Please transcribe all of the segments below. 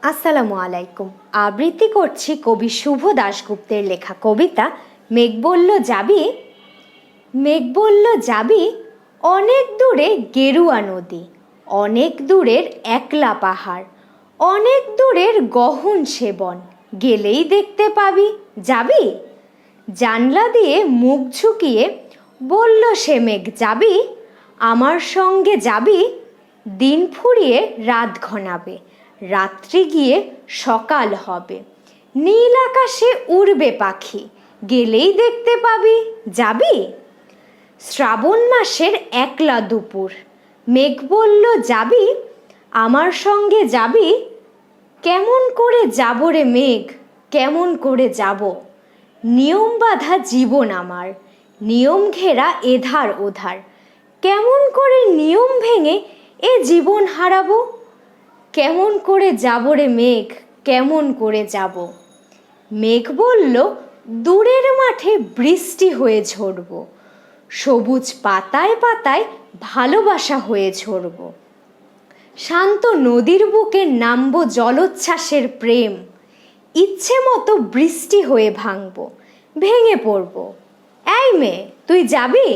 আসসালামু আলাইকুম। আবৃত্তি করছি কবি শুভ দাশগুপ্তের লেখা কবিতা মেঘ বলল যাবি। মেঘ বলল যাবি অনেক দূরে গেরুয়া নদী, অনেক দূরের একলা পাহাড়, অনেক দূরের গহন সেবন, গেলেই দেখতে পাবি। যাবি? জানলা দিয়ে মুখ ঝুঁকিয়ে বলল সে মেঘ, যাবি? আমার সঙ্গে যাবি? দিন ফুরিয়ে রাত ঘনাবে, রাত্রি গিয়ে সকাল হবে, নীল আকাশে উড়বে পাখি, গেলেই দেখতে পাবি। যাবি? শ্রাবণ মাসের একলা দুপুর, মেঘ বলল যাবি? আমার সঙ্গে যাবি? কেমন করে যাব রে মেঘ, কেমন করে যাব? নিয়ম বাঁধা জীবন আমার, নিয়ম ঘেরা এধার ওধার, কেমন করে নিয়ম ভেঙে এ জীবন হারাবো? কেমন করে যাব রে মেঘ, কেমন করে যাব? মেঘ বলল দূরের মাঠে বৃষ্টি হয়ে ঝরব, সবুজ পাতায় পাতায় ভালোবাসা হয়ে ঝরব, শান্ত নদীর বুকে নামব জলোচ্ছ্বাসের প্রেম, ইচ্ছে মতো বৃষ্টি হয়ে ভাঙব, ভেঙে পড়ব। এই মেয়ে, তুই যাবি?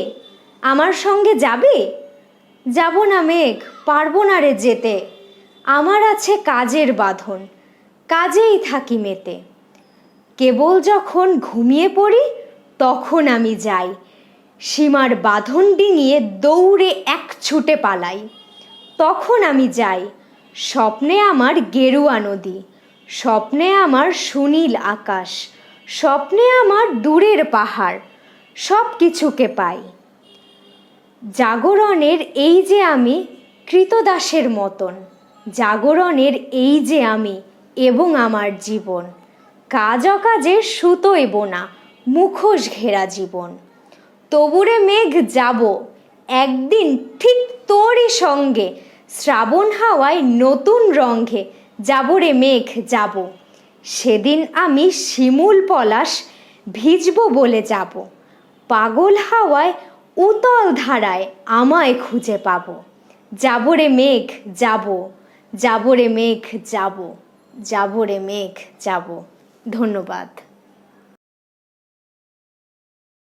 আমার সঙ্গে যাবি? যাব না মেঘ, পারবো না রে যেতে, আমার আছে কাজের বাঁধন, কাজেই থাকি মেতে। কেবল যখন ঘুমিয়ে পড়ি তখন আমি যাই, সীমার বাঁধন ডিঙিয়ে দৌড়ে এক ছুটে পালাই। তখন আমি যাই, স্বপ্নে আমার গেরুয়া নদী, স্বপ্নে আমার সুনীল আকাশ, স্বপ্নে আমার দূরের পাহাড়, সব কিছুকে পাই। জাগরণের এই যে আমি কৃতদাসের মতন, জাগরণের এই যে আমি এবং আমার জীবন, কাজ অকাজে সুতোয় বোনা মুখোশ ঘেরা জীবন। তবুরে মেঘ যাব একদিন ঠিক তোরই সঙ্গে, শ্রাবণ হাওয়ায় নতুন রঙে যাব রে মেঘ যাব। সেদিন আমি শিমুল পলাশ ভিজব বলে যাব, পাগল হাওয়ায় উতল ধারায় আমায় খুঁজে পাবো। যাব রে মেঘ যাব, যাব রে মেঘ যাব, যাব রে মেঘ যাব। ধন্যবাদ।